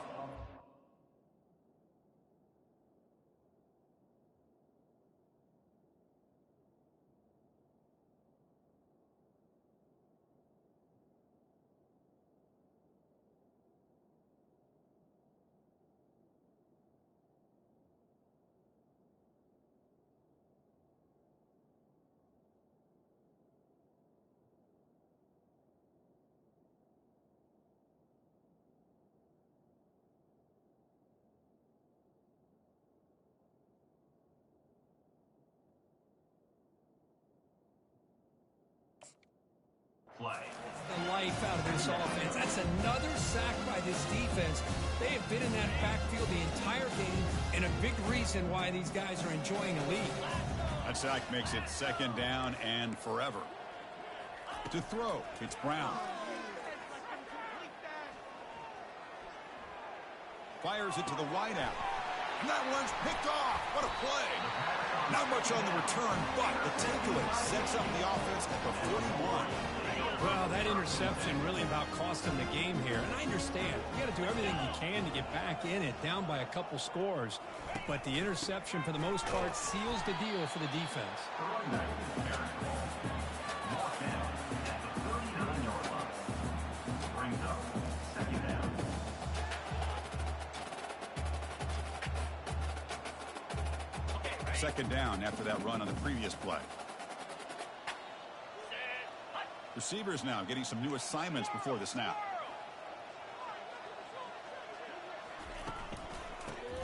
Play. The life out of this offense. That's another sack by this defense. They have been in that backfield the entire game, and a big reason why these guys are enjoying a lead. That sack makes it 2nd down and forever. To throw, it's Brown. Fires it to the wideout. And that one's picked off. What a play. Not much on the return, but the takeaway sets up the offense at the 41. Well, that interception really about cost them the game here. And I understand. You got to do everything you can to get back in it, down by a couple scores. But the interception, for the most part, seals the deal for the defense. Second down after that run on the previous play. Receivers now getting some new assignments before the snap.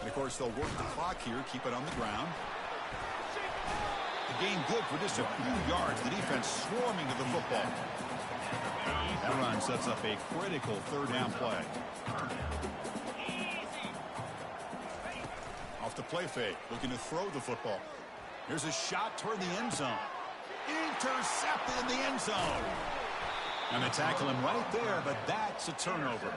And of course, they'll work the clock here, keep it on the ground. The gain good for just a few yards. The defense swarming to the football. That run sets up a critical 3rd down play. Off the play fake, looking to throw the football. Here's a shot toward the end zone. Intercepted in the end zone. And they tackle him right there, but that's a turnover.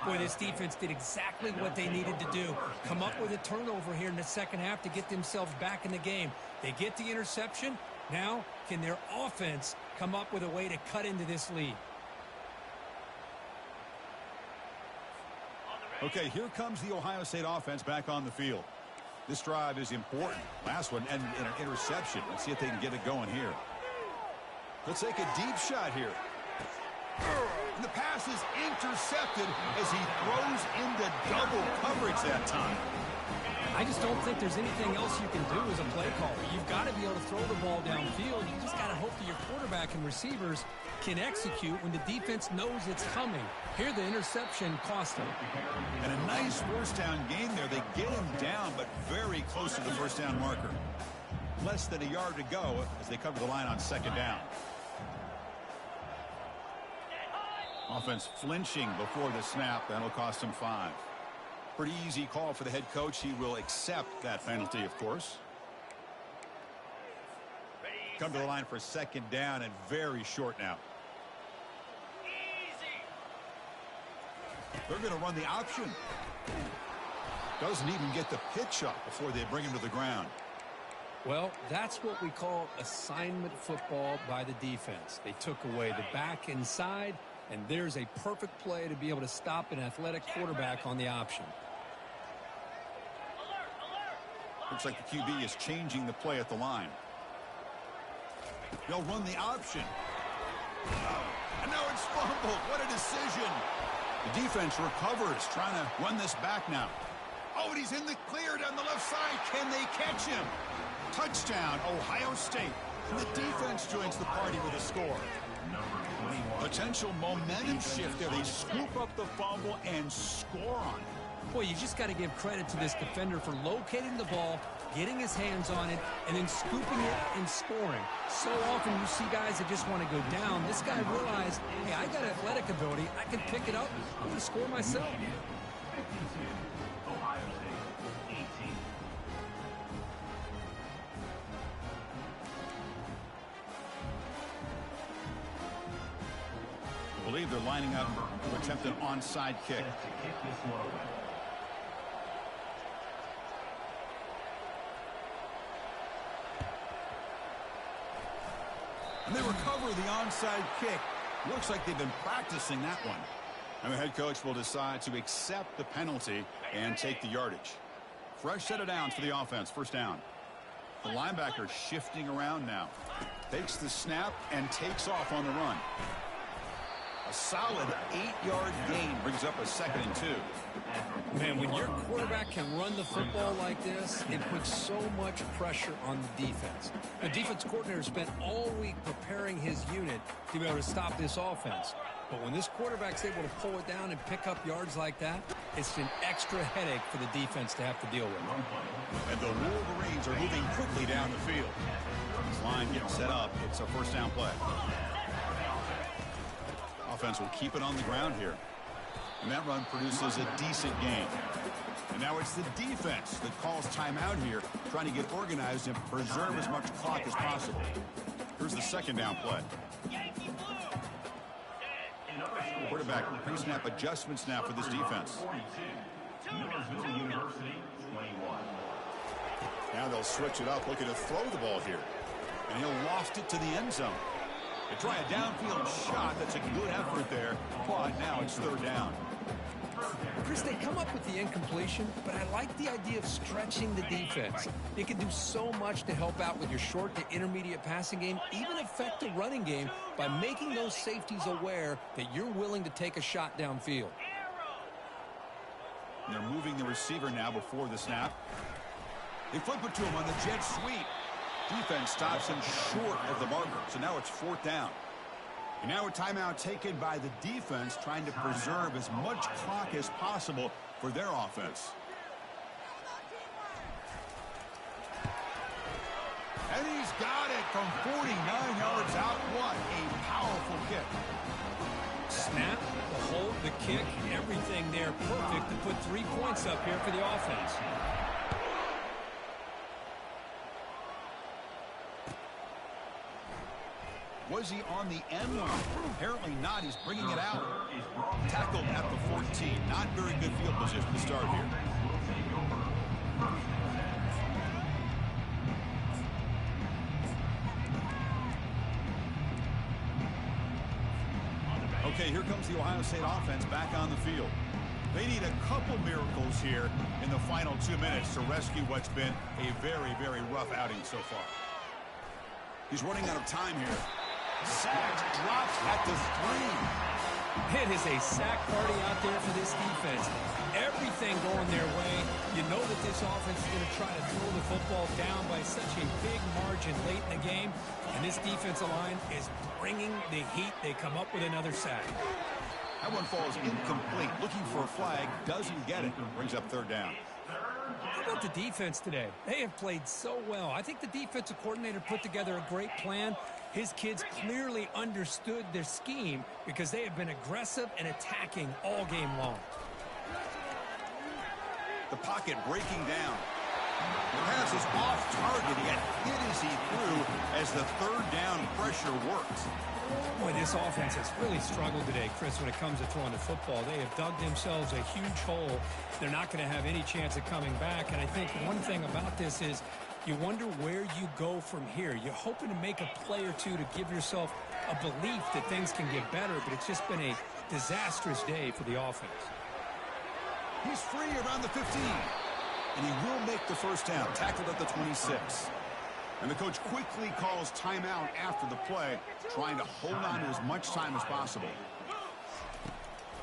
Boy, this defense did exactly what they needed to do. Come up with a turnover here in the second half to get themselves back in the game. They get the interception. Now, can their offense come up with a way to cut into this lead? Okay, here comes the Ohio State offense back on the field. This drive is important. Last one ended in an interception. Let's see if they can get it going here. Let's take a deep shot here. And the pass is intercepted as he throws into double coverage that time. I just don't think there's anything else you can do as a play caller. You've got to be able to throw the ball downfield. You just got to hope that your quarterback and receivers can execute when the defense knows it's coming. Here, the interception cost them. And a nice first down gain there. They get him down, but very close to the first down marker. Less than a yard to go as they cover the line on 2nd down. Offense flinching before the snap. That'll cost him 5. Pretty easy call for the head coach. He will accept that penalty, of course. Come to the line for 2nd down and very short now. They're going to run the option. Doesn't even get the pitch up before they bring him to the ground. Well, that's what we call assignment football by the defense. They took away the back inside. And there's a perfect play to be able to stop an athletic quarterback on the option. Looks like the QB is changing the play at the line. They'll run the option. And now it's fumbled. What a decision. The defense recovers, trying to run this back now. Oh, and he's in the clear down the left side. Can they catch him? Touchdown, Ohio State. And the defense joins the party with a score. Potential momentum shift there. They scoop up the fumble and score on it. Boy, you just got to give credit to this defender for locating the ball, getting his hands on it, and then scooping it and scoring. So often you see guys that just want to go down. This guy realized, hey, I got athletic ability. I can pick it up. I'm going to score myself. 52, Ohio State 18. I believe they're lining up to attempt an onside kick. To kick this one away. And they recover the onside kick. Looks like they've been practicing that one. And the head coach will decide to accept the penalty and take the yardage. Fresh set of downs for the offense. First down. The linebacker shifting around now. Takes the snap and takes off on the run. A solid 8-yard gain brings up a 2nd and 2. Man, when your quarterback can run the football like this, it puts so much pressure on the defense. The defense coordinator spent all week preparing his unit to be able to stop this offense. But when this quarterback's able to pull it down and pick up yards like that, it's an extra headache for the defense to have to deal with. And the Wolverines are moving quickly down the field. This line getting set up. It's a first down play. Offense will keep it on the ground here. And that run produces a decent gain. And now it's the defense that calls timeout here, trying to get organized and preserve as much clock as possible. Here's the 2nd down play. Quarterback pre-snap adjustments now for this defense. Now they'll switch it up, looking to throw the ball here. And he'll loft it to the end zone. They try a downfield shot. That's a good effort there. But now it's 3rd down. Chris, they come up with the incompletion, but I like the idea of stretching the defense. It can do so much to help out with your short to intermediate passing game, even affect the running game by making those safeties aware that you're willing to take a shot downfield. And they're moving the receiver now before the snap. They flip it to him on the jet sweep. Defense stops him short of the marker, so now it's 4th down. And now a timeout taken by the defense, trying to preserve as much clock as possible for their offense. And he's got it from 49 yards out. What a powerful kick. Snap, the hold, the kick, everything there perfect to put 3 points up here for the offense. Was he on the end line? Apparently not. He's bringing it out. Tackled at the 14. Not very good field position to start here. Okay, here comes the Ohio State offense back on the field. They need a couple miracles here in the final 2 minutes to rescue what's been a very, very rough outing so far. He's running out of time here. Sacked, drops at the 3. It is a sack party out there for this defense. Everything going their way. You know that this offense is going to try to throw the football down by such a big margin late in the game. And this defensive line is bringing the heat. They come up with another sack. That one falls incomplete. Looking for a flag. Doesn't get it. Brings up 3rd down. How about the defense today? They have played so well. I think the defensive coordinator put together a great plan. His kids clearly understood their scheme because they have been aggressive and attacking all game long. The pocket breaking down. The pass is off target. He got hit as he threw as the 3rd down pressure worked. Boy, this offense has really struggled today, Chris, when it comes to throwing the football. They have dug themselves a huge hole. They're not going to have any chance of coming back. And I think one thing about this is You wonder where you go from here. You're hoping to make a play or two to give yourself a belief that things can get better, but it's just been a disastrous day for the offense. He's free around the 15. And he will make the first down, tackled at the 26. And the coach quickly calls timeout after the play, trying to hold on to as much time as possible.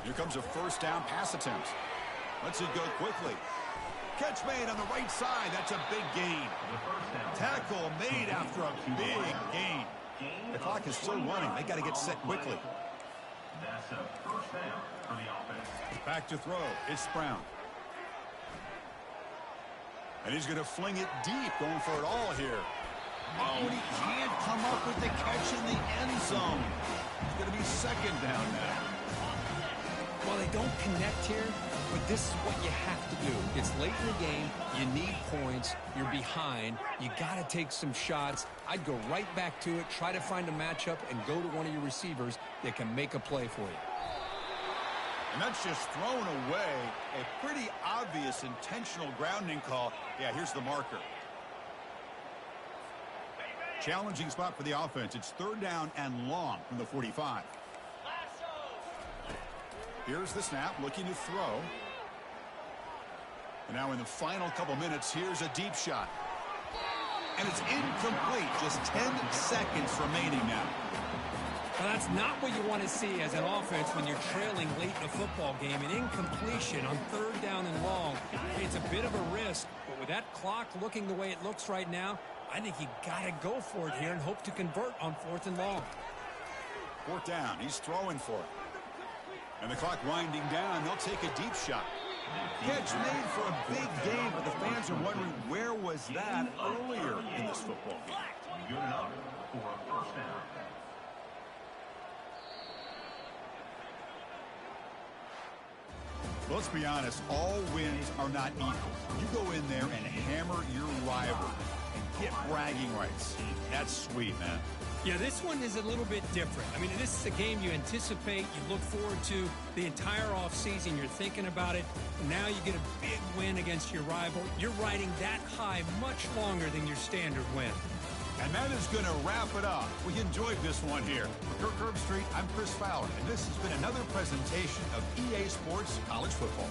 Here comes a first down pass attempt. Lets it go quickly. Catch made on the right side. That's a big gain. Tackle made after a big gain. The clock is still running. They got to get set quickly. That's a first down for the offense. Back to throw. It's Brown. And he's going to fling it deep, going for it all here. Oh, and he can't come up with the catch in the end zone. It's going to be second down now. Well, they don't connect here, but this is what you have to do. It's late in the game. You need points. You're behind. You got to take some shots. I'd go right back to it, try to find a matchup, and go to one of your receivers that can make a play for you. And that's just thrown away. A pretty obvious intentional grounding call. Yeah, here's the marker. Challenging spot for the offense. It's third down and long from the 45. Here's the snap, looking to throw. And now in the final couple minutes, here's a deep shot. And it's incomplete. Just 10 seconds remaining now. Well, that's not what you want to see as an offense when you're trailing late in a football game. An incompletion on third down and long. It's a bit of a risk, but with that clock looking the way it looks right now, I think you got to go for it here and hope to convert on fourth and long. Fourth down. He's throwing for it. And the clock winding down. They'll take a deep shot. Catch made for a big gain, but the fans are wondering where was that earlier in this football game. Good enough for a first down. Let's be honest, all wins are not equal. You go in there and hammer your rival and get bragging rights. That's sweet, man. Yeah, this one is a little bit different. I mean, this is a game you anticipate, you look forward to the entire offseason. You're thinking about it. Now you get a big win against your rival. You're riding that high much longer than your standard win. And that is going to wrap it up. We enjoyed this one here. For Kirk Herbstreit, I'm Chris Fowler, and this has been another presentation of EA Sports College Football.